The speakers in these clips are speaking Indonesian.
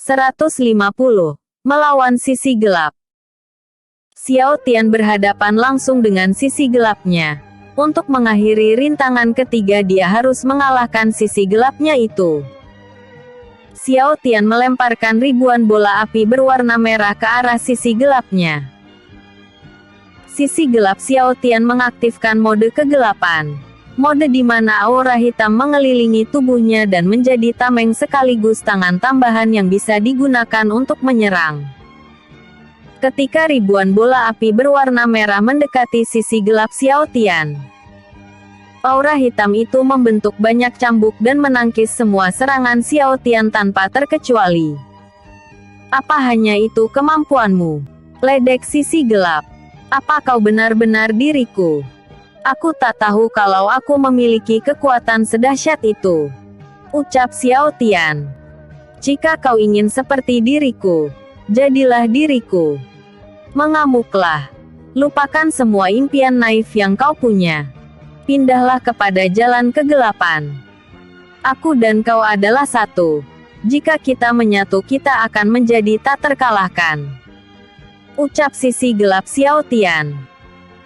150. Melawan sisi gelap. Xiao Tian berhadapan langsung dengan sisi gelapnya. Untuk mengakhiri rintangan ketiga dia harus mengalahkan sisi gelapnya itu. Xiao Tian melemparkan ribuan bola api berwarna merah ke arah sisi gelapnya. Sisi gelap Xiao Tian mengaktifkan mode kegelapan. Mode di mana aura hitam mengelilingi tubuhnya dan menjadi tameng sekaligus tangan tambahan yang bisa digunakan untuk menyerang. Ketika ribuan bola api berwarna merah mendekati sisi gelap Xiao Tian, aura hitam itu membentuk banyak cambuk dan menangkis semua serangan Xiao Tian tanpa terkecuali. Apa hanya itu kemampuanmu? Ledek sisi gelap. Apa kau benar-benar diriku? Aku tak tahu kalau aku memiliki kekuatan sedahsyat itu, ucap Xiao Tian. Jika kau ingin seperti diriku, jadilah diriku. Mengamuklah. Lupakan semua impian naif yang kau punya. Pindahlah kepada jalan kegelapan. Aku dan kau adalah satu. Jika kita menyatu kita akan menjadi tak terkalahkan, ucap sisi gelap Xiao Tian.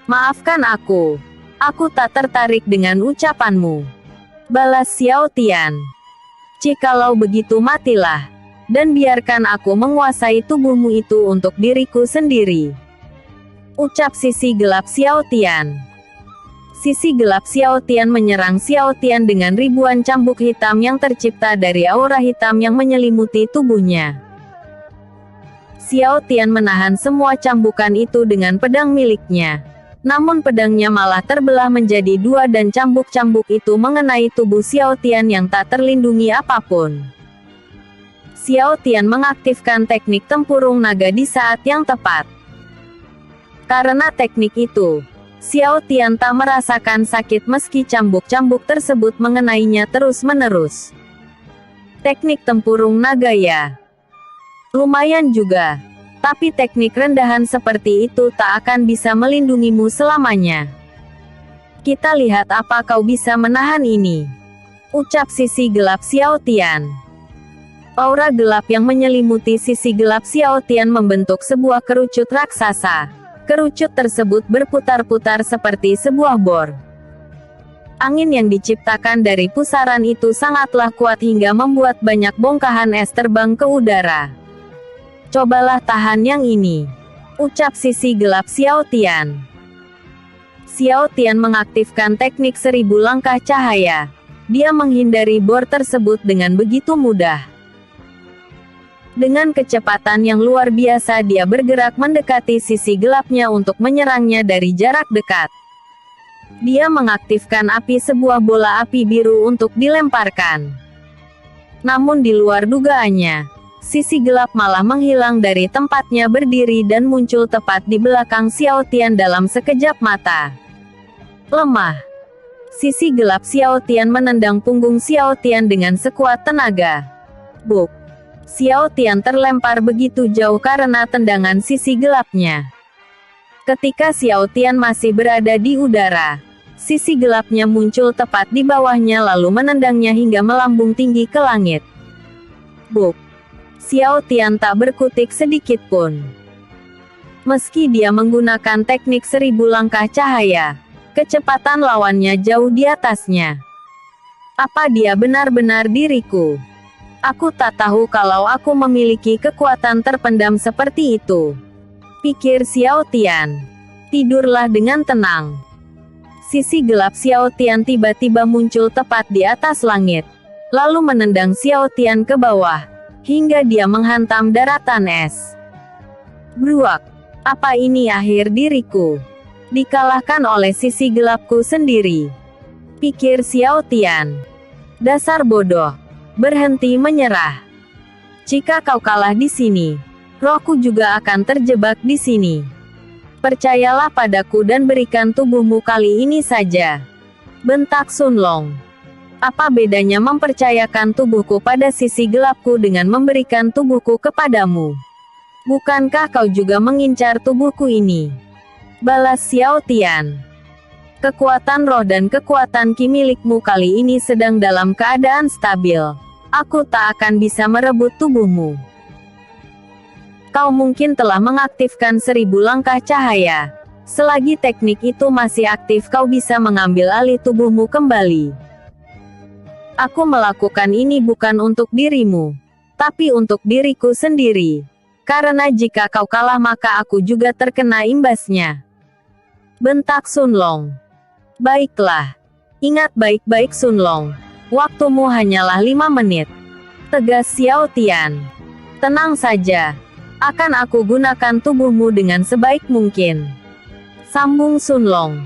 Maafkan aku. Aku tak tertarik dengan ucapanmu, balas Xiao Tian. Jikalau begitu matilah, dan biarkan aku menguasai tubuhmu itu untuk diriku sendiri, ucap sisi gelap Xiao Tian. Sisi gelap Xiao Tian menyerang Xiao Tian dengan ribuan cambuk hitam yang tercipta dari aura hitam yang menyelimuti tubuhnya. Xiao Tian menahan semua cambukan itu dengan pedang miliknya. Namun pedangnya malah terbelah menjadi dua dan cambuk-cambuk itu mengenai tubuh Xiao Tian yang tak terlindungi apapun. Xiao Tian mengaktifkan teknik tempurung naga di saat yang tepat. Karena teknik itu, Xiao Tian tak merasakan sakit meski cambuk-cambuk tersebut mengenainya terus-menerus. Teknik tempurung naga ya. Lumayan juga. Tapi teknik rendahan seperti itu tak akan bisa melindungimu selamanya. Kita lihat apa kau bisa menahan ini, ucap sisi gelap Xiao Tian. Aura gelap yang menyelimuti sisi gelap Xiao Tian membentuk sebuah kerucut raksasa. Kerucut tersebut berputar-putar seperti sebuah bor. Angin yang diciptakan dari pusaran itu sangatlah kuat hingga membuat banyak bongkahan es terbang ke udara. Cobalah tahan yang ini, ucap sisi gelap Xiao Tian. Xiao Tian mengaktifkan teknik 1000 langkah cahaya. Dia menghindari bor tersebut dengan begitu mudah. Dengan kecepatan yang luar biasa dia bergerak mendekati sisi gelapnya untuk menyerangnya dari jarak dekat. Dia mengaktifkan api sebuah bola api biru untuk dilemparkan. Namun di luar dugaannya, sisi gelap malah menghilang dari tempatnya berdiri dan muncul tepat di belakang Xiao Tian dalam sekejap mata. Lemah. Sisi gelap Xiao Tian menendang punggung Xiao Tian dengan sekuat tenaga. Buk. Xiao Tian terlempar begitu jauh karena tendangan sisi gelapnya. Ketika Xiao Tian masih berada di udara, sisi gelapnya muncul tepat di bawahnya lalu menendangnya hingga melambung tinggi ke langit. Buk. Xiao Tian tak berkutik sedikit pun. Meski dia menggunakan teknik 1000 langkah cahaya, kecepatan lawannya jauh di atasnya. Apa dia benar-benar diriku? Aku tak tahu kalau aku memiliki kekuatan terpendam seperti itu, pikir Xiao Tian. Tidurlah dengan tenang. Sisi gelap Xiao Tian tiba-tiba muncul tepat di atas langit, lalu menendang Xiao Tian ke bawah hingga dia menghantam daratan es. Bruak. Apa ini akhir diriku? Dikalahkan oleh sisi gelapku sendiri, pikir Xiao Tian. Dasar bodoh. Berhenti menyerah. Jika kau kalah di sini, rohku juga akan terjebak di sini. Percayalah padaku dan berikan tubuhmu kali ini saja, bentak Sun Long. Apa bedanya mempercayakan tubuhku pada sisi gelapku dengan memberikan tubuhku kepadamu? Bukankah kau juga mengincar tubuhku ini? Balas Xiao Tian. Kekuatan roh dan kekuatan ki milikmu kali ini sedang dalam keadaan stabil. Aku tak akan bisa merebut tubuhmu. Kau mungkin telah mengaktifkan 1000 langkah cahaya. Selagi teknik itu masih aktif, kau bisa mengambil alih tubuhmu kembali. Aku melakukan ini bukan untuk dirimu, tapi untuk diriku sendiri. Karena jika kau kalah maka aku juga terkena imbasnya. Bentak Sun Long. Baiklah. Ingat baik-baik Sun Long. Waktumu hanyalah 5 menit. Tegas Xiao Tian. Tenang saja. Akan aku gunakan tubuhmu dengan sebaik mungkin. Sambung Sun Long.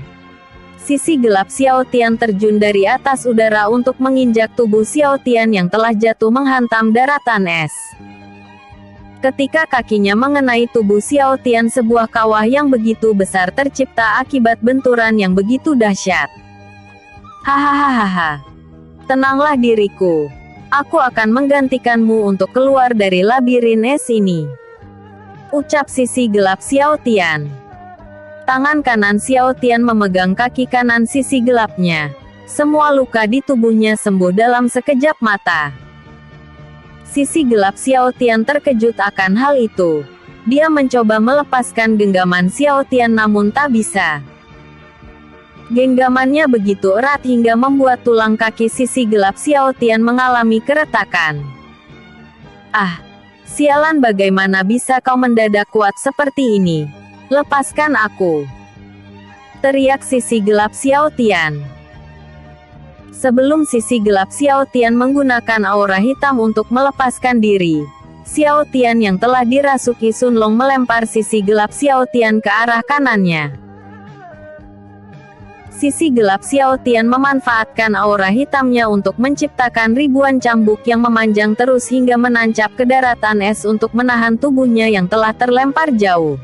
Sisi gelap Xiao Tian terjun dari atas udara untuk menginjak tubuh Xiao Tian yang telah jatuh menghantam daratan es. Ketika kakinya mengenai tubuh Xiao Tian, sebuah kawah yang begitu besar tercipta akibat benturan yang begitu dahsyat. Hahaha. Tenanglah diriku. Aku akan menggantikanmu untuk keluar dari labirin es ini. Ucap sisi gelap Xiao Tian. Tangan kanan Xiao Tian memegang kaki kanan sisi gelapnya. Semua luka di tubuhnya sembuh dalam sekejap mata. Sisi gelap Xiao Tian terkejut akan hal itu. Dia mencoba melepaskan genggaman Xiao Tian namun tak bisa. Genggamannya begitu erat hingga membuat tulang kaki sisi gelap Xiao Tian mengalami keretakan. Ah! Sialan, bagaimana bisa kau mendadak kuat seperti ini? Lepaskan aku! Teriak sisi gelap Xiao Tian. Sebelum sisi gelap Xiao Tian menggunakan aura hitam untuk melepaskan diri, Xiao Tian yang telah dirasuki Sun Long melempar sisi gelap Xiao Tian ke arah kanannya. Sisi gelap Xiao Tian memanfaatkan aura hitamnya untuk menciptakan ribuan cambuk yang memanjang terus hingga menancap ke daratan es untuk menahan tubuhnya yang telah terlempar jauh.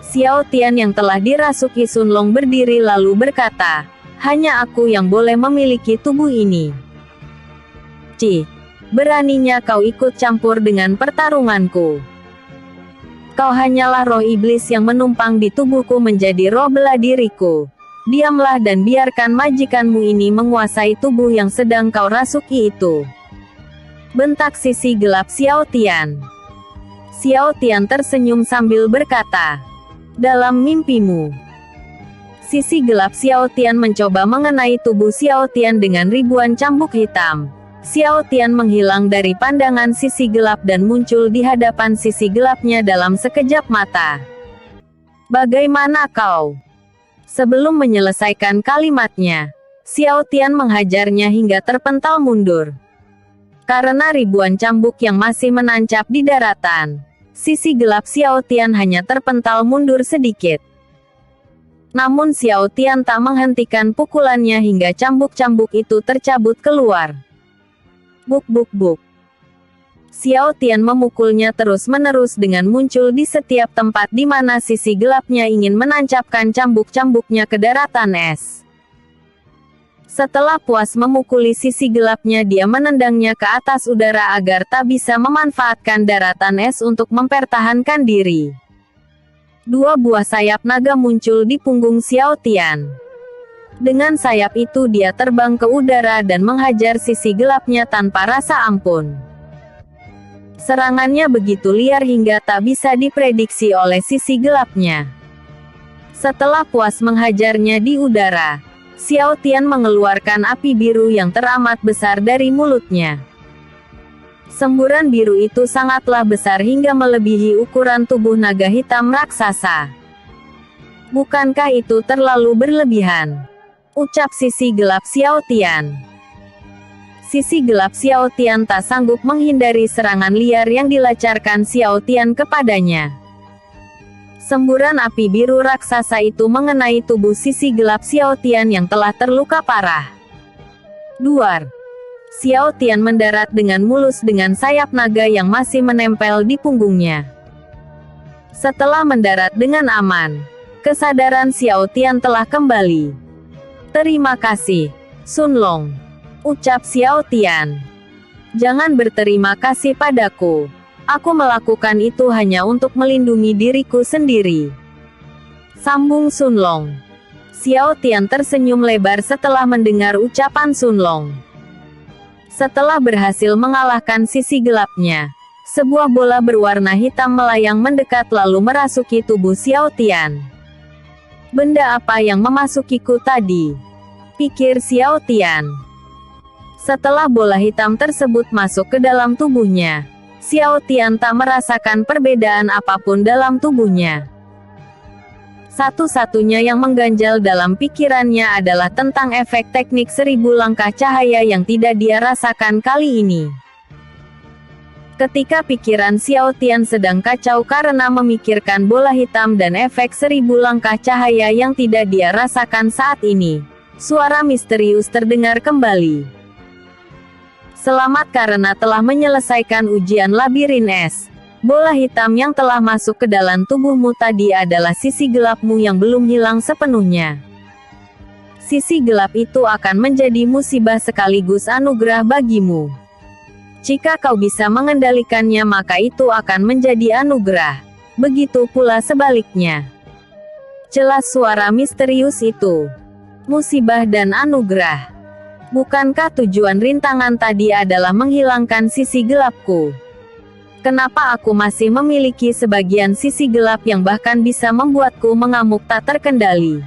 Xiao Tian yang telah dirasuki Sun Long berdiri lalu berkata, "Hanya aku yang boleh memiliki tubuh ini. Cih, beraninya kau ikut campur dengan pertarunganku. Kau hanyalah roh iblis yang menumpang di tubuhku menjadi roh bela diriku. Diamlah dan biarkan majikanmu ini menguasai tubuh yang sedang kau rasuki itu." Bentak sisi gelap Xiao Tian. Xiao Tian tersenyum sambil berkata, "Dalam mimpimu." Sisi gelap Xiao Tian mencoba mengenai tubuh Xiao Tian dengan ribuan cambuk hitam. Xiao Tian menghilang dari pandangan sisi gelap dan muncul di hadapan sisi gelapnya dalam sekejap mata. "Bagaimana kau?" Sebelum menyelesaikan kalimatnya, Xiao Tian menghajarnya hingga terpental mundur. Karena ribuan cambuk yang masih menancap di daratan, sisi gelap Xiao Tian hanya terpental mundur sedikit. Namun Xiao Tian tak menghentikan pukulannya hingga cambuk-cambuk itu tercabut keluar. Buk buk buk. Xiao Tian memukulnya terus-menerus dengan muncul di setiap tempat di mana sisi gelapnya ingin menancapkan cambuk-cambuknya ke daratan es. Setelah puas memukuli sisi gelapnya, dia menendangnya ke atas udara agar tak bisa memanfaatkan daratan es untuk mempertahankan diri. 2 buah sayap naga muncul di punggung Xiao Tian. Dengan sayap itu dia terbang ke udara dan menghajar sisi gelapnya tanpa rasa ampun. Serangannya begitu liar hingga tak bisa diprediksi oleh sisi gelapnya. Setelah puas menghajarnya di udara, Xiao Tian mengeluarkan api biru yang teramat besar dari mulutnya. Semburan biru itu sangatlah besar hingga melebihi ukuran tubuh naga hitam raksasa. "Bukankah itu terlalu berlebihan?" ucap sisi gelap Xiao Tian. Sisi gelap Xiao Tian tak sanggup menghindari serangan liar yang dilancarkan Xiao Tian kepadanya. Semburan api biru raksasa itu mengenai tubuh sisi gelap Xiao Tian yang telah terluka parah. Duar. Xiao Tian mendarat dengan mulus dengan sayap naga yang masih menempel di punggungnya. Setelah mendarat dengan aman, kesadaran Xiao Tian telah kembali. "Terima kasih, Sun Long," ucap Xiao Tian. "Jangan berterima kasih padaku. Aku melakukan itu hanya untuk melindungi diriku sendiri," sambung Sun Long. Xiao Tian tersenyum lebar setelah mendengar ucapan Sun Long. Setelah berhasil mengalahkan sisi gelapnya, Sebuah bola berwarna hitam melayang mendekat lalu merasuki tubuh Xiao Tian. Benda apa yang memasukiku tadi? Pikir Xiao Tian. Setelah bola hitam tersebut masuk ke dalam tubuhnya, Xiao Tian tak merasakan perbedaan apapun dalam tubuhnya. Satu-satunya yang mengganjal dalam pikirannya adalah tentang efek teknik 1000 langkah cahaya yang tidak dia rasakan kali ini. Ketika pikiran Xiao Tian sedang kacau karena memikirkan bola hitam dan efek 1000 langkah cahaya yang tidak dia rasakan saat ini, suara misterius terdengar kembali. Selamat karena telah menyelesaikan ujian labirin es. Bola hitam yang telah masuk ke dalam tubuhmu tadi adalah sisi gelapmu yang belum hilang sepenuhnya. Sisi gelap itu akan menjadi musibah sekaligus anugerah bagimu. Jika kau bisa mengendalikannya maka itu akan menjadi anugerah. Begitu pula sebaliknya. Jelas suara misterius itu. Musibah dan anugerah. Bukankah tujuan rintangan tadi adalah menghilangkan sisi gelapku? Kenapa aku masih memiliki sebagian sisi gelap yang bahkan bisa membuatku mengamuk tak terkendali?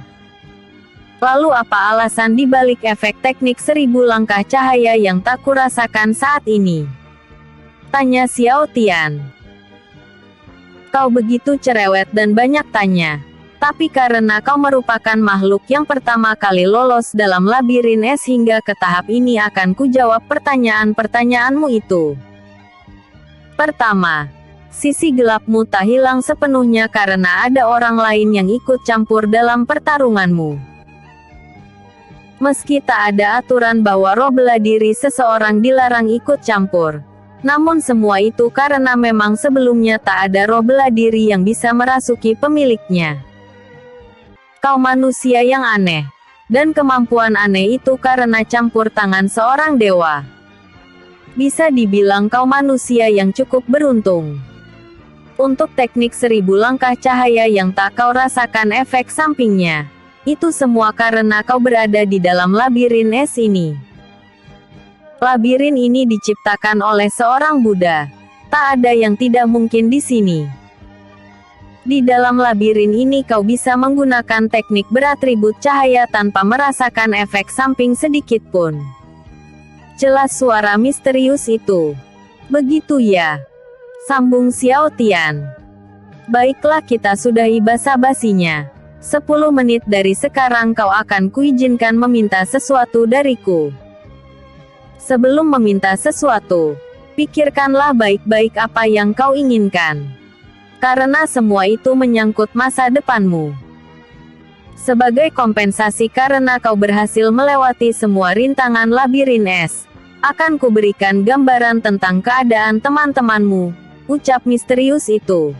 Lalu apa alasan dibalik efek teknik 1000 langkah cahaya yang tak kurasakan saat ini? Tanya Xiao Tian. Kau begitu cerewet dan banyak tanya. Tapi karena kau merupakan makhluk yang pertama kali lolos dalam labirin es hingga ke tahap ini akan kujawab pertanyaan-pertanyaanmu itu. Pertama, sisi gelapmu tak hilang sepenuhnya karena ada orang lain yang ikut campur dalam pertarunganmu. Meski tak ada aturan bahwa roh bela diri seseorang dilarang ikut campur, namun semua itu karena memang sebelumnya tak ada roh bela diri yang bisa merasuki pemiliknya. Kau manusia yang aneh, dan kemampuan aneh itu karena campur tangan seorang dewa. Bisa dibilang kau manusia yang cukup beruntung. Untuk teknik 1000 langkah cahaya yang tak kau rasakan efek sampingnya. Itu semua karena kau berada di dalam labirin es ini. Labirin ini diciptakan oleh seorang Buddha. Tak ada yang tidak mungkin di sini. Di dalam labirin ini kau bisa menggunakan teknik beratribut cahaya tanpa merasakan efek samping sedikit pun. Jelas suara misterius itu. Begitu ya? Sambung Xiao Tian. Baiklah kita sudahi basa-basinya. 10 menit dari sekarang kau akan kuizinkan meminta sesuatu dariku. Sebelum meminta sesuatu, pikirkanlah baik-baik apa yang kau inginkan. Karena semua itu menyangkut masa depanmu. Sebagai kompensasi karena kau berhasil melewati semua rintangan labirin es, akan kuberikan gambaran tentang keadaan teman-temanmu, ucap misterius itu.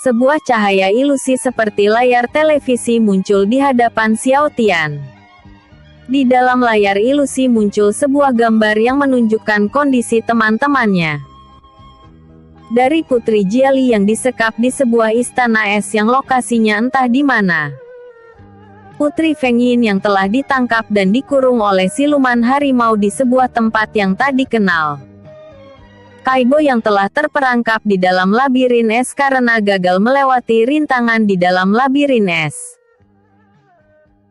Sebuah cahaya ilusi seperti layar televisi muncul di hadapan Xiao Tian. Di dalam layar ilusi muncul sebuah gambar yang menunjukkan kondisi teman-temannya. Dari Putri Jiali yang disekap di sebuah istana es yang lokasinya entah di mana. Putri Feng Yin yang telah ditangkap dan dikurung oleh siluman harimau di sebuah tempat yang tak dikenal. Kaibo yang telah terperangkap di dalam labirin es karena gagal melewati rintangan di dalam labirin es.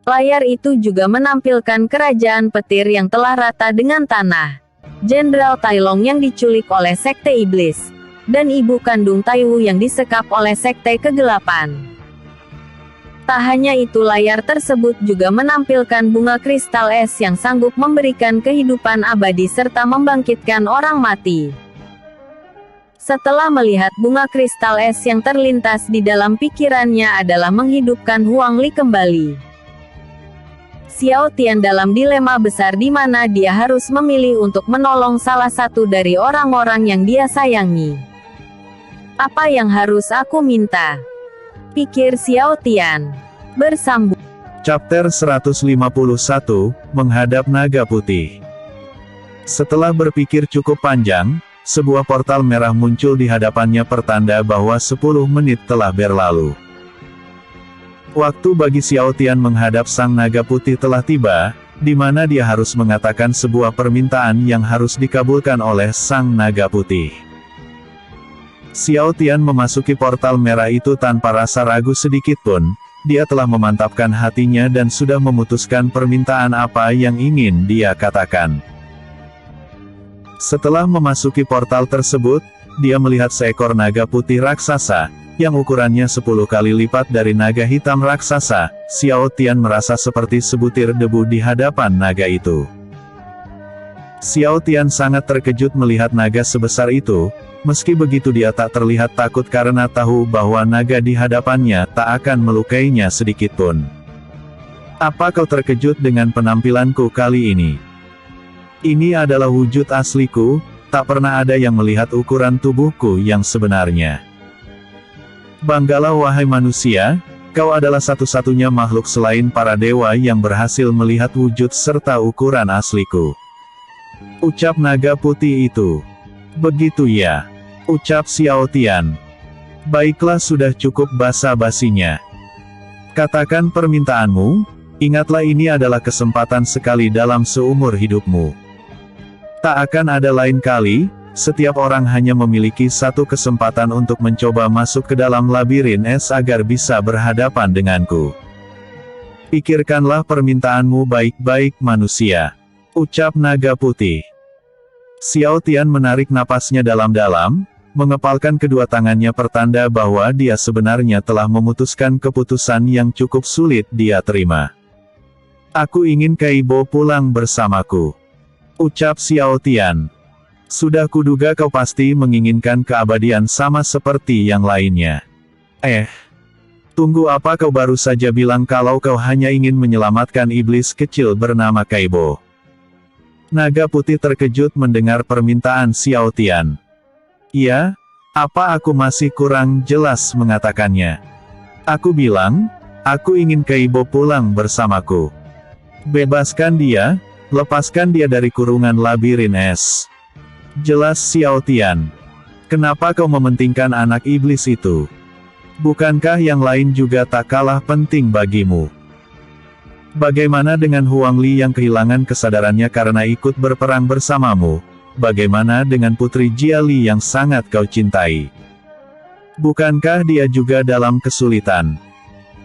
Layar itu juga menampilkan kerajaan petir yang telah rata dengan tanah. Jenderal Tai Long yang diculik oleh Sekte Iblis. Dan ibu kandung Tai Wu yang disekap oleh Sekte Kegelapan. Tak hanya itu layar tersebut juga menampilkan bunga kristal es yang sanggup memberikan kehidupan abadi serta membangkitkan orang mati. Setelah melihat bunga kristal es yang terlintas di dalam pikirannya adalah menghidupkan Huang Li kembali. Xiao Tian dalam dilema besar di mana dia harus memilih untuk menolong salah satu dari orang-orang yang dia sayangi. Apa yang harus aku minta? Pikir Xiao Tian. Bersambung. Chapter 151, Menghadap Naga Putih. Setelah berpikir cukup panjang, sebuah portal merah muncul di hadapannya pertanda bahwa 10 menit telah berlalu. Waktu bagi Xiao Tian menghadap Sang Naga Putih telah tiba, di mana dia harus mengatakan sebuah permintaan yang harus dikabulkan oleh Sang Naga Putih. Xiao Tian memasuki portal merah itu tanpa rasa ragu sedikit pun. Dia telah memantapkan hatinya dan sudah memutuskan permintaan apa yang ingin dia katakan. Setelah memasuki portal tersebut, dia melihat seekor naga putih raksasa, yang ukurannya 10 kali lipat dari naga hitam raksasa. Xiao Tian merasa seperti sebutir debu di hadapan naga itu. Xiao Tian sangat terkejut melihat naga sebesar itu. Meski begitu dia tak terlihat takut karena tahu bahwa naga di hadapannya tak akan melukainya sedikit pun. Apa kau terkejut dengan penampilanku kali ini? Ini adalah wujud asliku, tak pernah ada yang melihat ukuran tubuhku yang sebenarnya. Banggalah wahai manusia, kau adalah satu-satunya makhluk selain para dewa yang berhasil melihat wujud serta ukuran asliku. Ucap naga putih itu. Begitu ya, ucap Xiao Tian. Baiklah, sudah cukup basa-basinya. Katakan permintaanmu, ingatlah ini adalah kesempatan sekali dalam seumur hidupmu. Tak akan ada lain kali, setiap orang hanya memiliki satu kesempatan untuk mencoba masuk ke dalam labirin es agar bisa berhadapan denganku. Pikirkanlah permintaanmu baik-baik manusia, ucap naga putih. Xiao Tian menarik napasnya dalam-dalam, mengepalkan kedua tangannya pertanda bahwa dia sebenarnya telah memutuskan keputusan yang cukup sulit dia terima. Aku ingin Kaibo pulang bersamaku, ucap Xiao Tian. Sudah kuduga kau pasti menginginkan keabadian sama seperti yang lainnya. Tunggu, apa kau baru saja bilang kalau kau hanya ingin menyelamatkan iblis kecil bernama Kaibo? Naga putih terkejut mendengar permintaan Xiao Tian. Iya, apa aku masih kurang jelas mengatakannya? Aku bilang, aku ingin Kaibo pulang bersamaku. Bebaskan dia, lepaskan dia dari kurungan labirin es. Jelas Xiao Tian. Kenapa kau mementingkan anak iblis itu? Bukankah yang lain juga tak kalah penting bagimu? Bagaimana dengan Huang Li yang kehilangan kesadarannya karena ikut berperang bersamamu? Bagaimana dengan Putri Jia Li yang sangat kau cintai? Bukankah dia juga dalam kesulitan?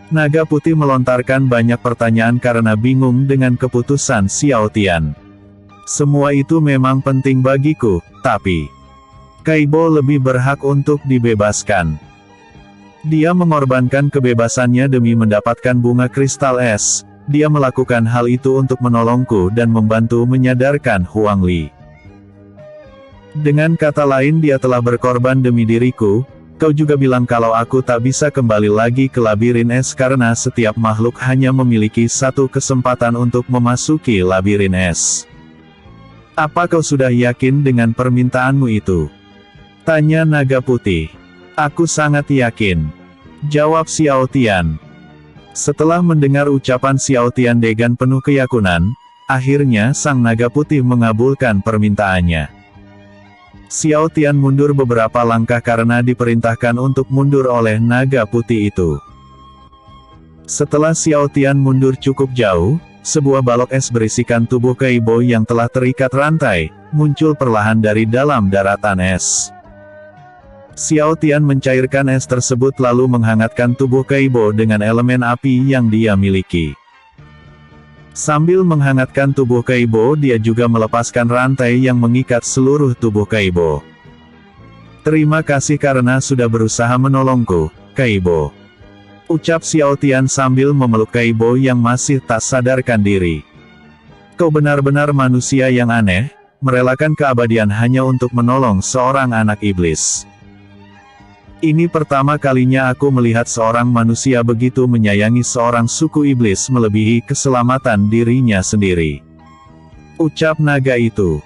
Naga putih melontarkan banyak pertanyaan karena bingung dengan keputusan Xiao Tian. Semua itu memang penting bagiku, tapi Kaibo lebih berhak untuk dibebaskan. Dia mengorbankan kebebasannya demi mendapatkan bunga kristal es. Dia melakukan hal itu untuk menolongku dan membantu menyadarkan Huang Li. Dengan kata lain, dia telah berkorban demi diriku. Kau juga bilang kalau aku tak bisa kembali lagi ke labirin es karena setiap makhluk hanya memiliki satu kesempatan untuk memasuki labirin es. Apa kau sudah yakin dengan permintaanmu itu? Tanya naga putih. Aku sangat yakin, jawab Xiao Tian. Setelah mendengar ucapan Xiao Tian dengan penuh keyakinan, akhirnya sang naga putih mengabulkan permintaannya. Xiao Tian mundur beberapa langkah karena diperintahkan untuk mundur oleh naga putih itu. Setelah Xiao Tian mundur cukup jauh, sebuah balok es berisikan tubuh Kaibo yang telah terikat rantai, muncul perlahan dari dalam daratan es. Xiao Tian mencairkan es tersebut lalu menghangatkan tubuh Kaibo dengan elemen api yang dia miliki. Sambil menghangatkan tubuh Kaibo, dia juga melepaskan rantai yang mengikat seluruh tubuh Kaibo. Terima kasih karena sudah berusaha menolongku, Kaibo, ucap Xiao Tian sambil memeluk Kaibo yang masih tak sadarkan diri. Kau benar-benar manusia yang aneh, merelakan keabadian hanya untuk menolong seorang anak iblis. Ini pertama kalinya aku melihat seorang manusia begitu menyayangi seorang suku iblis melebihi keselamatan dirinya sendiri, ucap naga itu.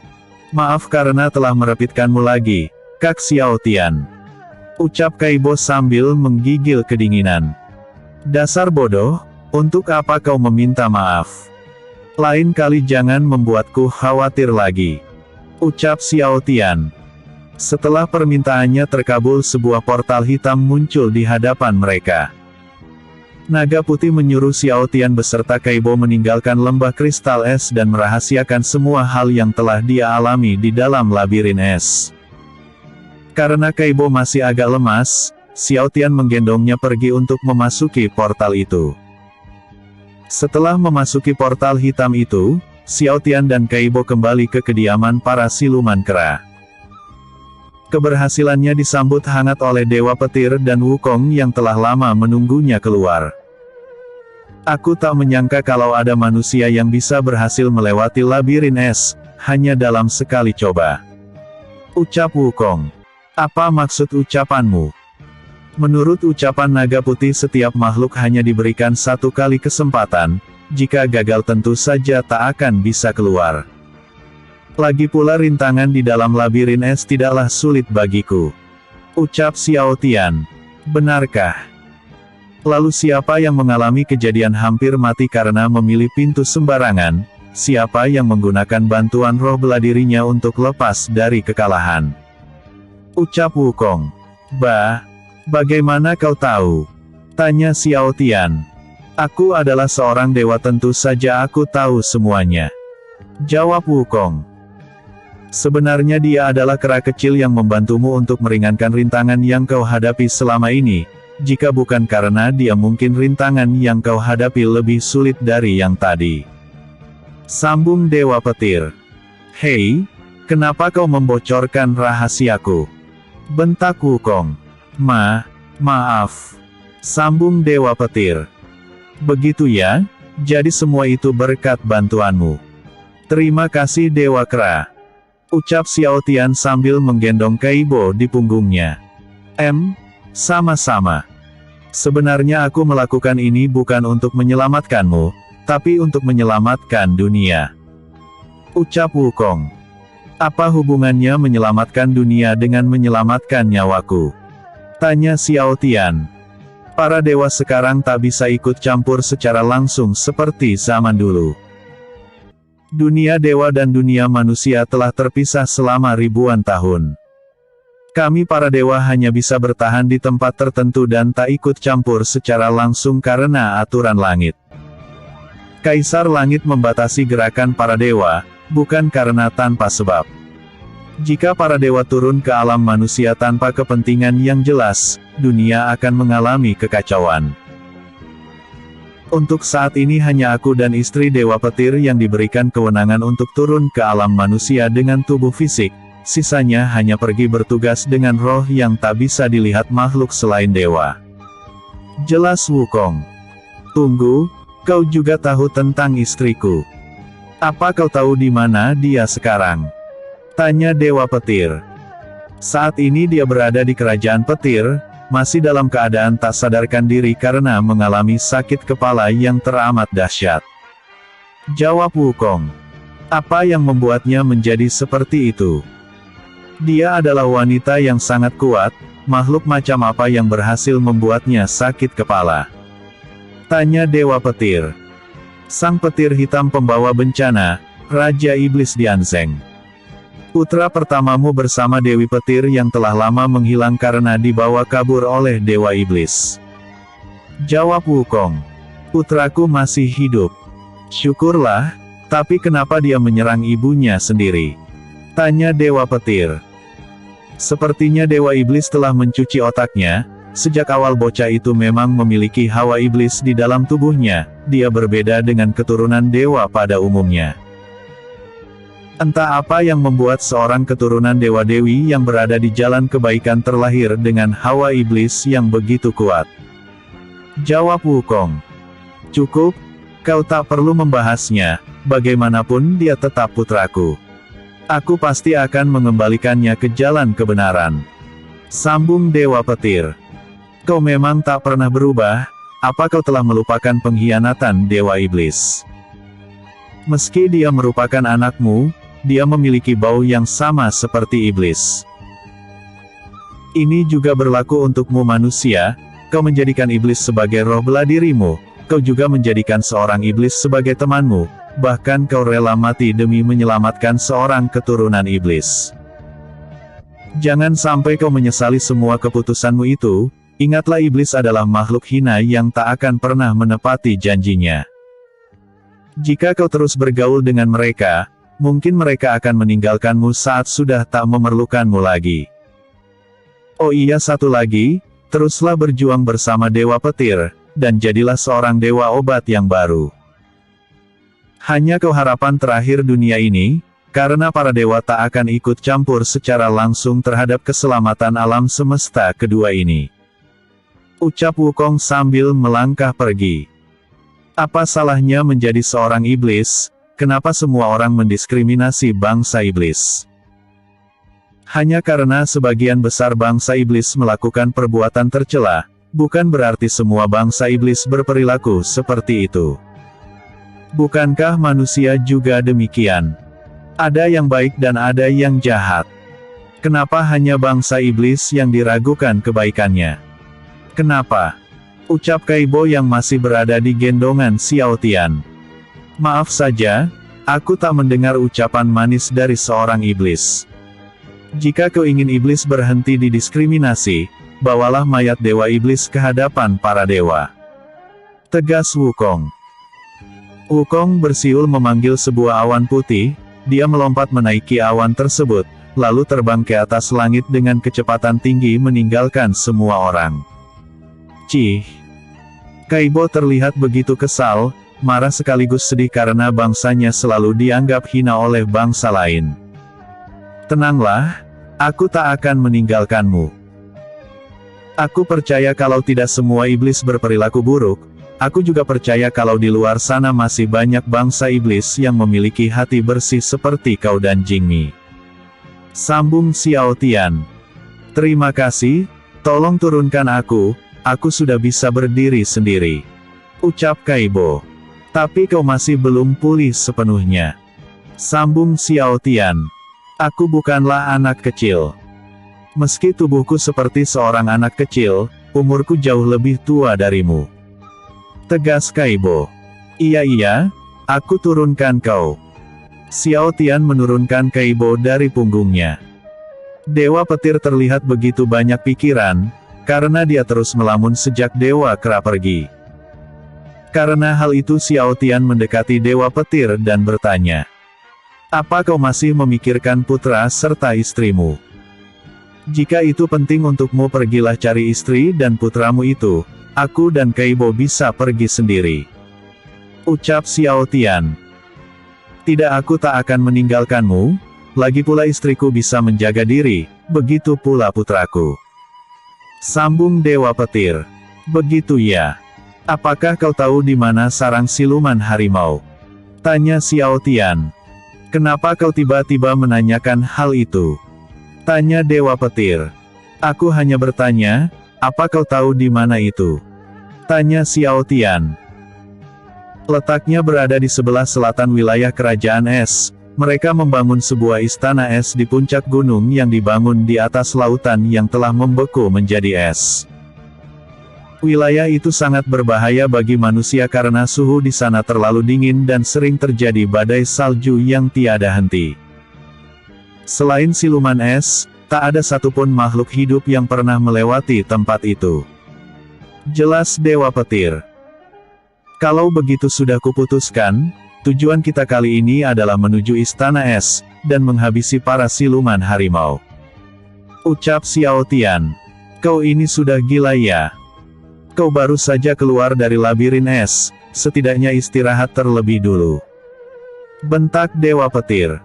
Maaf karena telah merepitkanmu lagi, Kak Xiao Tian, ucap Kaibo sambil menggigil kedinginan. Dasar bodoh, untuk apa kau meminta maaf? Lain kali jangan membuatku khawatir lagi, ucap Xiao Tian. Setelah permintaannya terkabul, sebuah portal hitam muncul di hadapan mereka. Naga putih menyuruh Xiao Tian beserta Kaibo meninggalkan lembah kristal es dan merahasiakan semua hal yang telah dia alami di dalam labirin es. Karena Kaibo masih agak lemas, Xiao Tian menggendongnya pergi untuk memasuki portal itu. Setelah memasuki portal hitam itu, Xiao Tian dan Kaibo kembali ke kediaman para siluman kera. Keberhasilannya disambut hangat oleh Dewa Petir dan Wukong yang telah lama menunggunya keluar. Aku tak menyangka kalau ada manusia yang bisa berhasil melewati labirin es, hanya dalam sekali coba. Ucap Wukong. Apa maksud ucapanmu? Menurut ucapan naga putih, setiap makhluk hanya diberikan satu kali kesempatan, jika gagal tentu saja tak akan bisa keluar. Lagi pula rintangan di dalam labirin es tidaklah sulit bagiku. Ucap Xiao Tian. Benarkah? Lalu siapa yang mengalami kejadian hampir mati karena memilih pintu sembarangan? Siapa yang menggunakan bantuan roh bela dirinya untuk lepas dari kekalahan? Ucap Wukong. Bagaimana kau tahu? Tanya Xiao Tian. Aku adalah seorang dewa, tentu saja aku tahu semuanya. Jawab Wukong. Sebenarnya dia adalah kera kecil yang membantumu untuk meringankan rintangan yang kau hadapi selama ini, jika bukan karena dia mungkin rintangan yang kau hadapi lebih sulit dari yang tadi. Sambung Dewa Petir. Hei, kenapa kau membocorkan rahasiaku? Bentak Wukong. Maaf. Sambung Dewa Petir. Begitu ya, jadi semua itu berkat bantuanmu. Terima kasih Dewa Kera. Ucap Xiao Tian sambil menggendong Kaibo di punggungnya. Sama-sama. Sebenarnya aku melakukan ini bukan untuk menyelamatkanmu, tapi untuk menyelamatkan dunia. Ucap Wukong. Apa hubungannya menyelamatkan dunia dengan menyelamatkan nyawaku? Tanya Xiao Tian. Para dewa sekarang tak bisa ikut campur secara langsung seperti zaman dulu. Dunia dewa dan dunia manusia telah terpisah selama ribuan tahun. Kami para dewa hanya bisa bertahan di tempat tertentu dan tak ikut campur secara langsung karena aturan langit. Kaisar Langit membatasi gerakan para dewa, bukan karena tanpa sebab. Jika para dewa turun ke alam manusia tanpa kepentingan yang jelas, dunia akan mengalami kekacauan. Untuk saat ini hanya aku dan istri Dewa Petir yang diberikan kewenangan untuk turun ke alam manusia dengan tubuh fisik, sisanya hanya pergi bertugas dengan roh yang tak bisa dilihat makhluk selain dewa. Jelas Wukong. Tunggu, kau juga tahu tentang istriku. Apa kau tahu di mana dia sekarang? Tanya Dewa Petir. Saat ini dia berada di kerajaan Petir, masih dalam keadaan tak sadarkan diri karena mengalami sakit kepala yang teramat dahsyat. Jawab Wukong. Apa yang membuatnya menjadi seperti itu? Dia adalah wanita yang sangat kuat, makhluk macam apa yang berhasil membuatnya sakit kepala? Tanya Dewa Petir. Sang petir hitam pembawa bencana, Raja Iblis Dianzeng. Putra pertamamu bersama Dewi Petir yang telah lama menghilang karena dibawa kabur oleh Dewa Iblis. Jawab Wukong. Putraku masih hidup. Syukurlah, tapi kenapa dia menyerang ibunya sendiri? Tanya Dewa Petir. Sepertinya Dewa Iblis telah mencuci otaknya, sejak awal bocah itu memang memiliki hawa iblis di dalam tubuhnya, dia berbeda dengan keturunan dewa pada umumnya. Entah apa yang membuat seorang keturunan dewa-dewi yang berada di jalan kebaikan terlahir dengan hawa iblis yang begitu kuat. Jawab Wukong. Cukup, kau tak perlu membahasnya, bagaimanapun dia tetap putraku. Aku pasti akan mengembalikannya ke jalan kebenaran. Sambung Dewa Petir. Kau memang tak pernah berubah, apa kau telah melupakan pengkhianatan Dewa Iblis? Meski dia merupakan anakmu, dia memiliki bau yang sama seperti iblis. Ini juga berlaku untukmu manusia, kau menjadikan iblis sebagai roh bela dirimu, kau juga menjadikan seorang iblis sebagai temanmu, bahkan kau rela mati demi menyelamatkan seorang keturunan iblis. Jangan sampai kau menyesali semua keputusanmu itu, ingatlah iblis adalah makhluk hina yang tak akan pernah menepati janjinya. Jika kau terus bergaul dengan mereka, mungkin mereka akan meninggalkanmu saat sudah tak memerlukanmu lagi. Oh iya, satu lagi, teruslah berjuang bersama Dewa Petir, dan jadilah seorang dewa obat yang baru. Hanya kau harapan terakhir dunia ini, karena para dewa tak akan ikut campur secara langsung terhadap keselamatan alam semesta kedua ini. Ucap Wukong sambil melangkah pergi. Apa salahnya menjadi seorang iblis? Kenapa semua orang mendiskriminasi bangsa iblis? Hanya karena sebagian besar bangsa iblis melakukan perbuatan tercela, bukan berarti semua bangsa iblis berperilaku seperti itu. Bukankah manusia juga demikian? Ada yang baik dan ada yang jahat. Kenapa hanya bangsa iblis yang diragukan kebaikannya? Kenapa? Ucap Kaibo yang masih berada di gendongan Xiao Tian. Maaf saja, aku tak mendengar ucapan manis dari seorang iblis. Jika kau ingin iblis berhenti didiskriminasi, bawalah mayat dewa iblis ke hadapan para dewa. Tegas Wukong. Wukong bersiul memanggil sebuah awan putih, dia melompat menaiki awan tersebut, lalu terbang ke atas langit dengan kecepatan tinggi meninggalkan semua orang. Cih! Kaibo terlihat begitu kesal, marah sekaligus sedih karena bangsanya selalu dianggap hina oleh bangsa lain. Tenanglah, aku tak akan meninggalkanmu. Aku percaya kalau tidak semua iblis berperilaku buruk, aku juga percaya kalau di luar sana masih banyak bangsa iblis yang memiliki hati bersih seperti kau dan Jingmi. Sambung Xiao Tian. Terima kasih, tolong turunkan aku sudah bisa berdiri sendiri. Ucap Kaibo. Tapi kau masih belum pulih sepenuhnya. Sambung Xiao Tian. Aku bukanlah anak kecil. Meski tubuhku seperti seorang anak kecil, umurku jauh lebih tua darimu. Tegas Kaibo. Iya, aku turunkan kau. Xiao Tian menurunkan Kaibo dari punggungnya. Dewa Petir terlihat begitu banyak pikiran, karena dia terus melamun sejak Dewa Kera pergi. Karena hal itu Xiao Tian mendekati Dewa Petir dan bertanya, "Apa kau masih memikirkan putra serta istrimu? Jika itu penting untukmu, pergilah cari istri dan putramu itu, aku dan Kaibo bisa pergi sendiri." Ucap Xiao Tian. Tidak, aku tak akan meninggalkanmu, lagi pula istriku bisa menjaga diri, begitu pula putraku. Sambung Dewa Petir. Begitu ya. Apakah kau tahu di mana sarang siluman harimau? Tanya Xiao Tian. Kenapa kau tiba-tiba menanyakan hal itu? Tanya Dewa Petir. Aku hanya bertanya, apa kau tahu di mana itu? Tanya Xiao Tian. Letaknya berada di sebelah selatan wilayah Kerajaan Es. Mereka membangun sebuah istana es di puncak gunung yang dibangun di atas lautan yang telah membeku menjadi es. Wilayah itu sangat berbahaya bagi manusia karena suhu di sana terlalu dingin dan sering terjadi badai salju yang tiada henti. Selain siluman es, tak ada satupun makhluk hidup yang pernah melewati tempat itu. Jelas Dewa Petir. Kalau begitu sudah kuputuskan, tujuan kita kali ini adalah menuju Istana Es, dan menghabisi para siluman harimau. Ucap Xiao Tian. Kau ini sudah gila ya? Kau baru saja keluar dari labirin es, setidaknya istirahat terlebih dulu. Bentak Dewa Petir.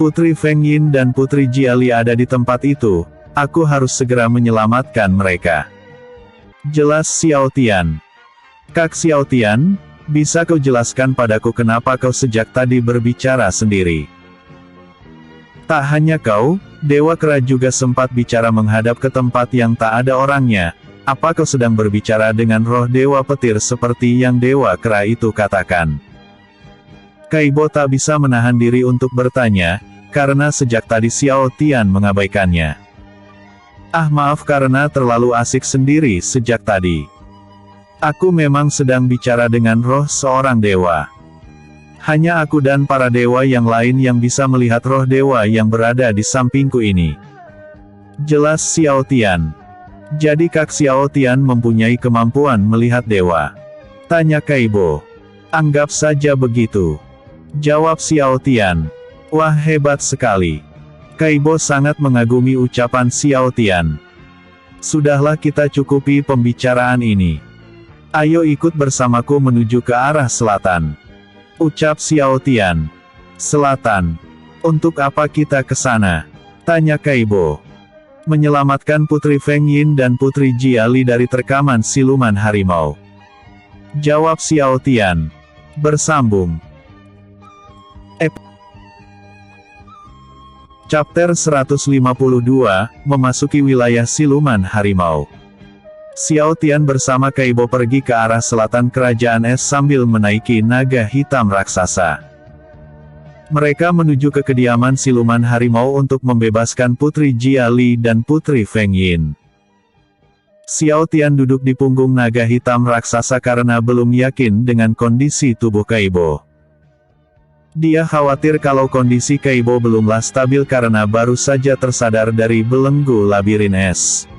Putri Feng Yin dan Putri Jiali ada di tempat itu, aku harus segera menyelamatkan mereka. Jelas Xiao Tian. Kak Xiao Tian, bisa kau jelaskan padaku kenapa kau sejak tadi berbicara sendiri? Tak hanya kau, Dewa Kera juga sempat bicara menghadap ke tempat yang tak ada orangnya. Apa kau sedang berbicara dengan roh Dewa Petir seperti yang Dewa Kera itu katakan? Kaibo tak bisa menahan diri untuk bertanya, karena sejak tadi Xiao Tian mengabaikannya. Ah, maaf karena terlalu asik sendiri sejak tadi. Aku memang sedang bicara dengan roh seorang dewa. Hanya aku dan para dewa yang lain yang bisa melihat roh dewa yang berada di sampingku ini. Jelas Xiao Tian. Jadi Kak Xiao Tian mempunyai kemampuan melihat dewa? Tanya Kaibo. Anggap saja begitu. Jawab Xiao Tian. Wah, hebat sekali. Kaibo sangat mengagumi ucapan Xiao Tian. Sudahlah kita cukupi pembicaraan ini. Ayo ikut bersamaku menuju ke arah selatan. Ucap Xiao Tian. Selatan. Untuk apa kita ke sana? Tanya Kaibo. Menyelamatkan Putri Feng Yin dan Putri Jiali dari terkaman siluman harimau. Jawab Xiao Tian. Bersambung. Chapter 152, memasuki wilayah siluman harimau. Xiao Tian bersama Kaibo pergi ke arah selatan kerajaan es sambil menaiki naga hitam raksasa. Mereka menuju ke kediaman siluman harimau untuk membebaskan Putri Jiali dan Putri Feng Yin. Xiao Tian duduk di punggung naga hitam raksasa karena belum yakin dengan kondisi tubuh Kaibo. Dia khawatir kalau kondisi Kaibo belumlah stabil karena baru saja tersadar dari belenggu labirin es.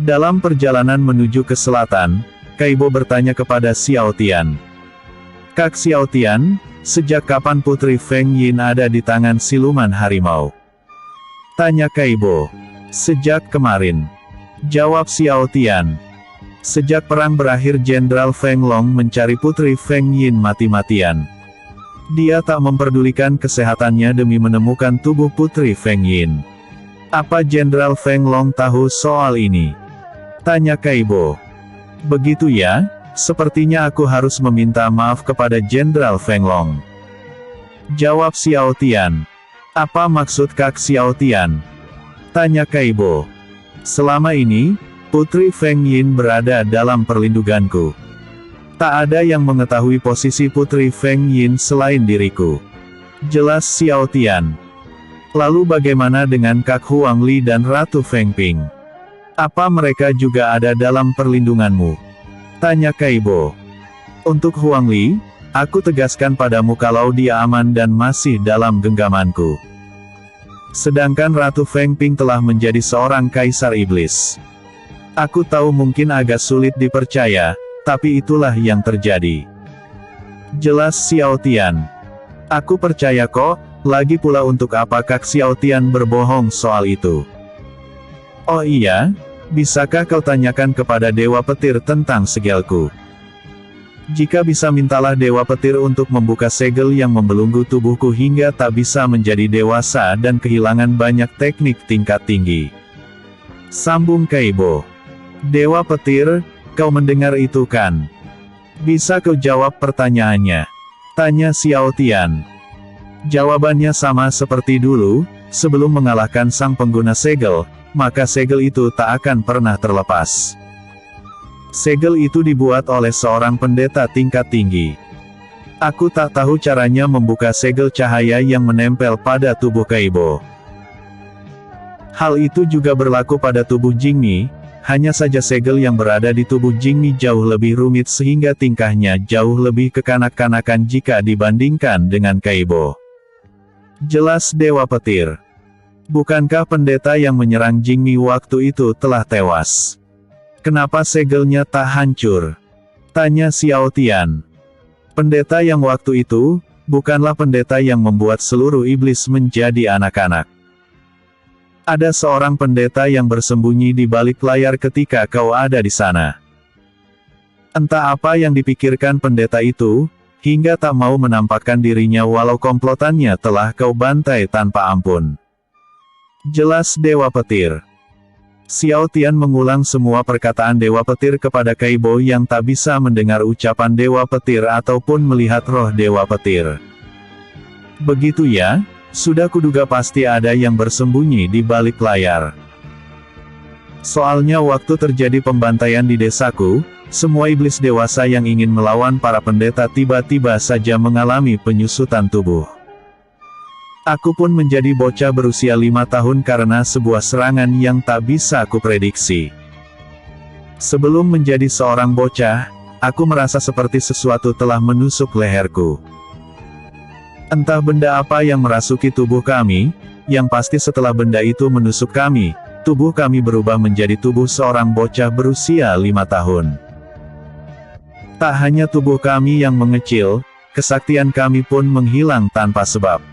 Dalam perjalanan menuju ke selatan, Kaibo bertanya kepada Xiao Tian. Kak Xiao Tian, sejak kapan Putri Feng Yin ada di tangan siluman harimau? Tanya Kaibo. Sejak kemarin. Jawab Xiao Tian. Sejak perang berakhir Jenderal Feng Long mencari Putri Feng Yin mati-matian. Dia tak memperdulikan kesehatannya demi menemukan tubuh Putri Feng Yin. Apa Jenderal Feng Long tahu soal ini? Tanya Kaibo. Begitu ya, sepertinya aku harus meminta maaf kepada Jenderal Feng Long. Jawab Xiao Tian. Apa maksud Kak Xiao Tian? Tanya Kaibo. Selama ini, Putri Feng Yin berada dalam perlindunganku. Tak ada yang mengetahui posisi Putri Feng Yin selain diriku. Jelas Xiao Tian. Lalu bagaimana dengan Kak Huang Li dan Ratu Feng Ping? Apa mereka juga ada dalam perlindunganmu? Tanya Kaibo. Untuk Huang Li, aku tegaskan padamu kalau dia aman dan masih dalam genggamanku. Sedangkan Ratu Feng Ping telah menjadi seorang kaisar iblis. Aku tahu mungkin agak sulit dipercaya, tapi itulah yang terjadi. Jelas Xiao Tian. Aku percaya kok, lagi pula untuk apa Kak Xiao Tian berbohong soal itu? Oh iya, bisakah kau tanyakan kepada Dewa Petir tentang segelku? Jika bisa mintalah Dewa Petir untuk membuka segel yang membelenggu tubuhku hingga tak bisa menjadi dewasa dan kehilangan banyak teknik tingkat tinggi. Sambung Kaibo. Dewa Petir, kau mendengar itu kan? Bisa kau jawab pertanyaannya? Tanya Xiao Tian. Jawabannya sama seperti dulu, sebelum mengalahkan sang pengguna segel, maka segel itu tak akan pernah terlepas. Segel itu dibuat oleh seorang pendeta tingkat tinggi. Aku tak tahu caranya membuka segel cahaya yang menempel pada tubuh Kaibo. Hal itu juga berlaku pada tubuh Jingmi, hanya saja segel yang berada di tubuh Jingmi jauh lebih rumit sehingga tingkahnya jauh lebih kekanak-kanakan jika dibandingkan dengan Kaibo. Jelas Dewa Petir. Bukankah pendeta yang menyerang Jingmi waktu itu telah tewas? Kenapa segelnya tak hancur? Tanya Xiao Tian. Pendeta yang waktu itu, bukanlah pendeta yang membuat seluruh iblis menjadi anak-anak. Ada seorang pendeta yang bersembunyi di balik layar ketika kau ada di sana. Entah apa yang dipikirkan pendeta itu, hingga tak mau menampakkan dirinya walau komplotannya telah kau bantai tanpa ampun. Jelas Dewa Petir. Xiao Tian mengulang semua perkataan Dewa Petir kepada Kaibo yang tak bisa mendengar ucapan Dewa Petir ataupun melihat roh Dewa Petir. Begitu ya, sudah kuduga pasti ada yang bersembunyi di balik layar. Soalnya waktu terjadi pembantaian di desaku, semua iblis dewasa yang ingin melawan para pendeta tiba-tiba saja mengalami penyusutan tubuh. Aku pun menjadi bocah berusia 5 tahun karena sebuah serangan yang tak bisa kuprediksi. Sebelum menjadi seorang bocah, aku merasa seperti sesuatu telah menusuk leherku. Entah benda apa yang merasuki tubuh kami, yang pasti setelah benda itu menusuk kami, tubuh kami berubah menjadi tubuh seorang bocah berusia 5 tahun. Tak hanya tubuh kami yang mengecil, kesaktian kami pun menghilang tanpa sebab.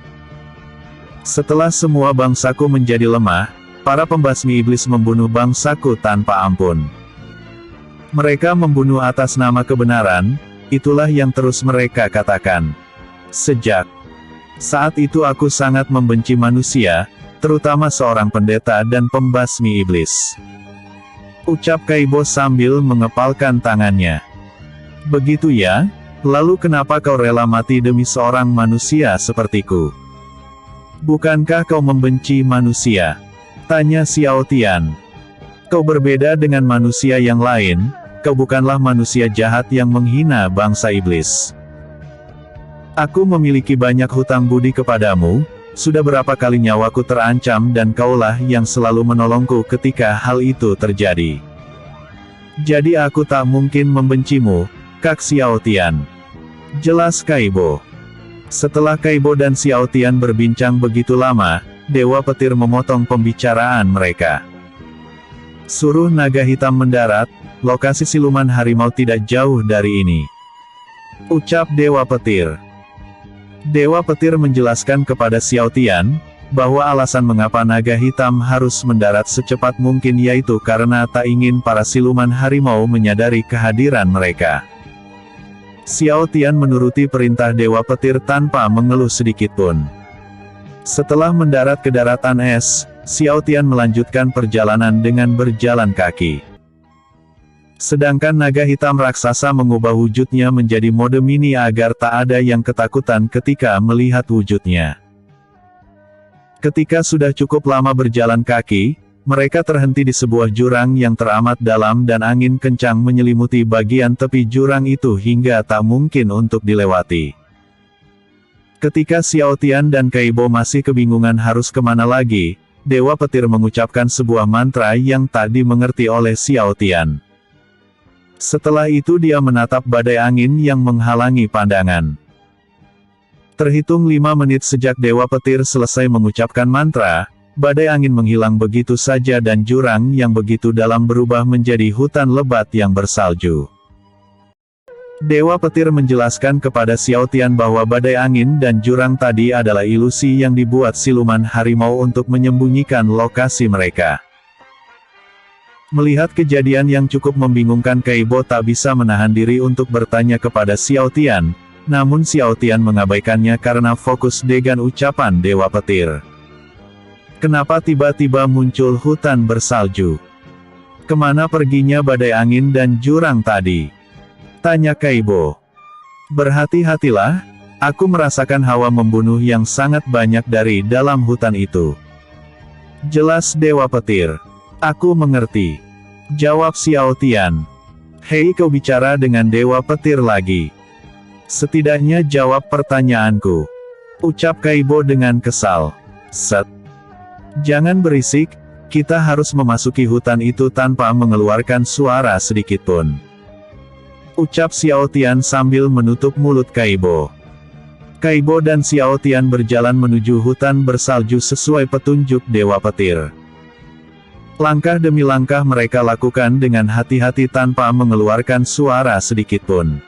Setelah semua bangsaku menjadi lemah, para pembasmi iblis membunuh bangsaku tanpa ampun. Mereka membunuh atas nama kebenaran, itulah yang terus mereka katakan. Sejak saat itu aku sangat membenci manusia, terutama seorang pendeta dan pembasmi iblis. Ucap Kaibo sambil mengepalkan tangannya. Begitu ya? Lalu kenapa kau rela mati demi seorang manusia sepertiku? Bukankah kau membenci manusia? Tanya Xiao Tian. Kau berbeda dengan manusia yang lain, kau bukanlah manusia jahat yang menghina bangsa iblis. Aku memiliki banyak hutang budi kepadamu, sudah berapa kali nyawaku terancam dan kaulah yang selalu menolongku ketika hal itu terjadi. Jadi aku tak mungkin membencimu, Kak Xiao Tian. Jelas Kaibo. Setelah Kaibo dan Xiao Tian berbincang begitu lama, Dewa Petir memotong pembicaraan mereka. Suruh naga hitam mendarat, lokasi siluman harimau tidak jauh dari ini. Ucap Dewa Petir. Dewa Petir menjelaskan kepada Xiao Tian, bahwa alasan mengapa naga hitam harus mendarat secepat mungkin yaitu karena tak ingin para siluman harimau menyadari kehadiran mereka. Xiao Tian menuruti perintah Dewa Petir tanpa mengeluh sedikitpun. Setelah mendarat ke daratan es, Xiao Tian melanjutkan perjalanan dengan berjalan kaki. Sedangkan naga hitam raksasa mengubah wujudnya menjadi mode mini agar tak ada yang ketakutan ketika melihat wujudnya. Ketika sudah cukup lama berjalan kaki, mereka terhenti di sebuah jurang yang teramat dalam dan angin kencang menyelimuti bagian tepi jurang itu hingga tak mungkin untuk dilewati. Ketika Xiao Tian dan Kaibo masih kebingungan harus kemana lagi, Dewa Petir mengucapkan sebuah mantra yang tak dimengerti oleh Xiao Tian. Setelah itu dia menatap badai angin yang menghalangi pandangan. Terhitung 5 menit sejak Dewa Petir selesai mengucapkan mantra, badai angin menghilang begitu saja dan jurang yang begitu dalam berubah menjadi hutan lebat yang bersalju. Dewa Petir menjelaskan kepada Xiao Tian bahwa badai angin dan jurang tadi adalah ilusi yang dibuat siluman harimau untuk menyembunyikan lokasi mereka. Melihat kejadian yang cukup membingungkan, Kaibo tak bisa menahan diri untuk bertanya kepada Xiao Tian, namun Xiao Tian mengabaikannya karena fokus dengan ucapan Dewa Petir. Kenapa tiba-tiba muncul hutan bersalju? Kemana perginya badai angin dan jurang tadi? Tanya Kaibo. Berhati-hatilah, aku merasakan hawa membunuh yang sangat banyak dari dalam hutan itu. Jelas Dewa Petir. Aku mengerti. Jawab Xiao Tian. Hei, kau bicara dengan Dewa Petir lagi. Setidaknya jawab pertanyaanku. Ucap Kaibo dengan kesal. Set. Jangan berisik, kita harus memasuki hutan itu tanpa mengeluarkan suara sedikitpun. Ucap Xiao Tian sambil menutup mulut Kaibo. Kaibo dan Xiao Tian berjalan menuju hutan bersalju sesuai petunjuk Dewa Petir. Langkah demi langkah mereka lakukan dengan hati-hati tanpa mengeluarkan suara sedikitpun.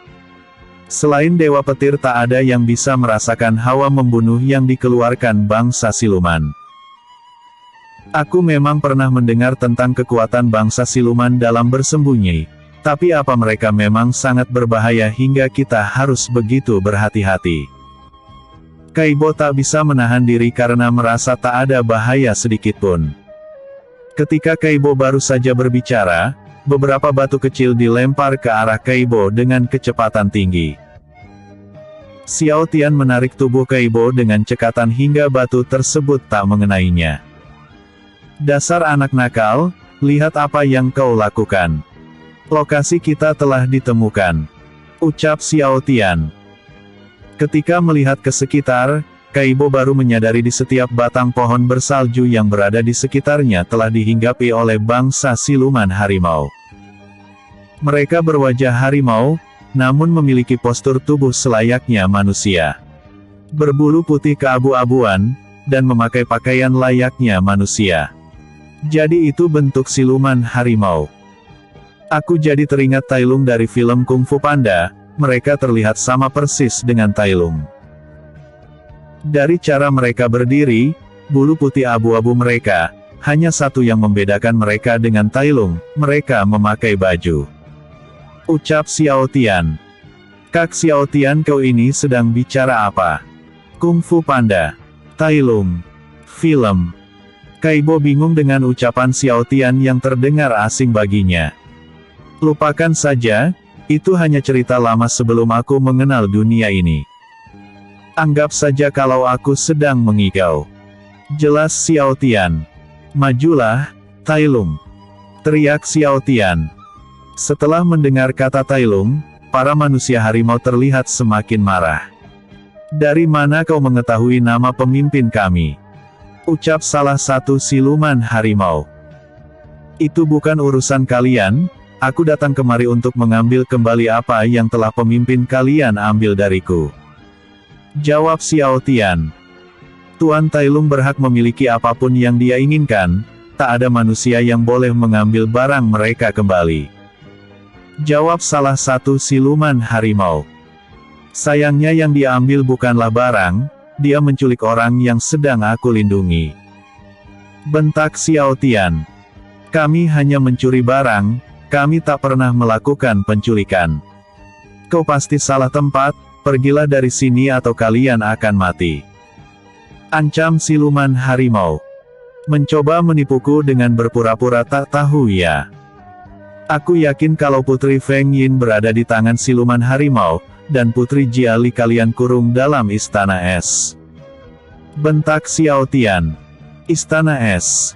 Selain Dewa Petir tak ada yang bisa merasakan hawa membunuh yang dikeluarkan bangsa siluman. Aku memang pernah mendengar tentang kekuatan bangsa siluman dalam bersembunyi, tapi apa mereka memang sangat berbahaya hingga kita harus begitu berhati-hati? Kaibo tak bisa menahan diri karena merasa tak ada bahaya sedikitpun. Ketika Kaibo baru saja berbicara, beberapa batu kecil dilempar ke arah Kaibo dengan kecepatan tinggi. Xiao Tian menarik tubuh Kaibo dengan cekatan hingga batu tersebut tak mengenainya. Dasar anak nakal, lihat apa yang kau lakukan. Lokasi kita telah ditemukan. Ucap Xiao Tian. Ketika melihat ke sekitar, Kaibo baru menyadari di setiap batang pohon bersalju yang berada di sekitarnya telah dihinggapi oleh bangsa siluman harimau. Mereka berwajah harimau, namun memiliki postur tubuh selayaknya manusia. Berbulu putih keabu-abuan, dan memakai pakaian layaknya manusia. Jadi itu bentuk siluman harimau. Aku jadi teringat Tai Lung dari film Kung Fu Panda, mereka terlihat sama persis dengan Tai Lung. Dari cara mereka berdiri, bulu putih abu-abu mereka, hanya satu yang membedakan mereka dengan Tai Lung, mereka memakai baju. Ucap Xiao Tian. Kak Xiao Tian, kau ini sedang bicara apa? Kung Fu Panda. Tai Lung. Film. Kaibo bingung dengan ucapan Xiao Tian yang terdengar asing baginya. Lupakan saja, itu hanya cerita lama sebelum aku mengenal dunia ini. Anggap saja kalau aku sedang mengigau. Jelas Xiao Tian. Majulah, Tai Lung. Teriak Xiao Tian. Setelah mendengar kata Tai Lung, para manusia harimau terlihat semakin marah. Dari mana kau mengetahui nama pemimpin kami? Ucap salah satu siluman harimau. Itu bukan urusan kalian, aku datang kemari untuk mengambil kembali apa yang telah pemimpin kalian ambil dariku. Jawab Xiao Tian. Tuan Tai Lung berhak memiliki apapun yang dia inginkan, tak ada manusia yang boleh mengambil barang mereka kembali. Jawab salah satu siluman harimau. Sayangnya yang diambil bukanlah barang, dia menculik orang yang sedang aku lindungi. Bentak Xiao Tian. Kami hanya mencuri barang, kami tak pernah melakukan penculikan. Kau pasti salah tempat, pergilah dari sini atau kalian akan mati. Ancam siluman harimau. Mencoba menipuku dengan berpura-pura tak tahu ya. Aku yakin kalau Putri Feng Yin berada di tangan siluman harimau, dan Putri Jiali kalian kurung dalam Istana Es. Bentak Xiao Tian. Istana Es.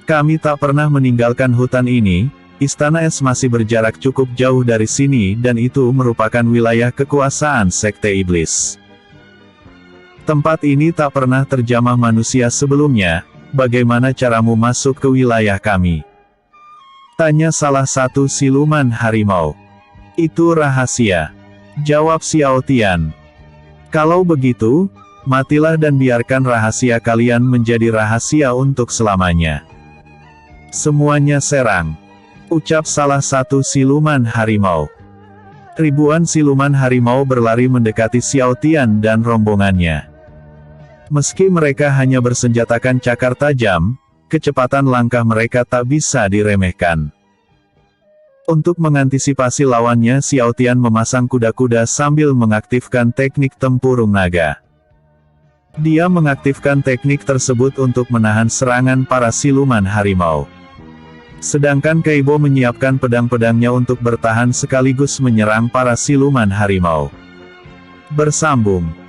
Kami tak pernah meninggalkan hutan ini, Istana Es masih berjarak cukup jauh dari sini dan itu merupakan wilayah kekuasaan Sekte Iblis. Tempat ini tak pernah terjamah manusia sebelumnya, bagaimana caramu masuk ke wilayah kami? Tanya salah satu siluman harimau. Itu rahasia. Jawab Xiao Tian. Kalau begitu, matilah dan biarkan rahasia kalian menjadi rahasia untuk selamanya. Semuanya serang. Ucap salah satu siluman harimau. Ribuan siluman harimau berlari mendekati Xiao Tian dan rombongannya. Meski mereka hanya bersenjatakan cakar tajam, kecepatan langkah mereka tak bisa diremehkan. Untuk mengantisipasi lawannya, Xiao Tian memasang kuda-kuda sambil mengaktifkan teknik tempurung naga. Dia mengaktifkan teknik tersebut untuk menahan serangan para siluman harimau. Sedangkan Kaibo menyiapkan pedang-pedangnya untuk bertahan sekaligus menyerang para siluman harimau. Bersambung.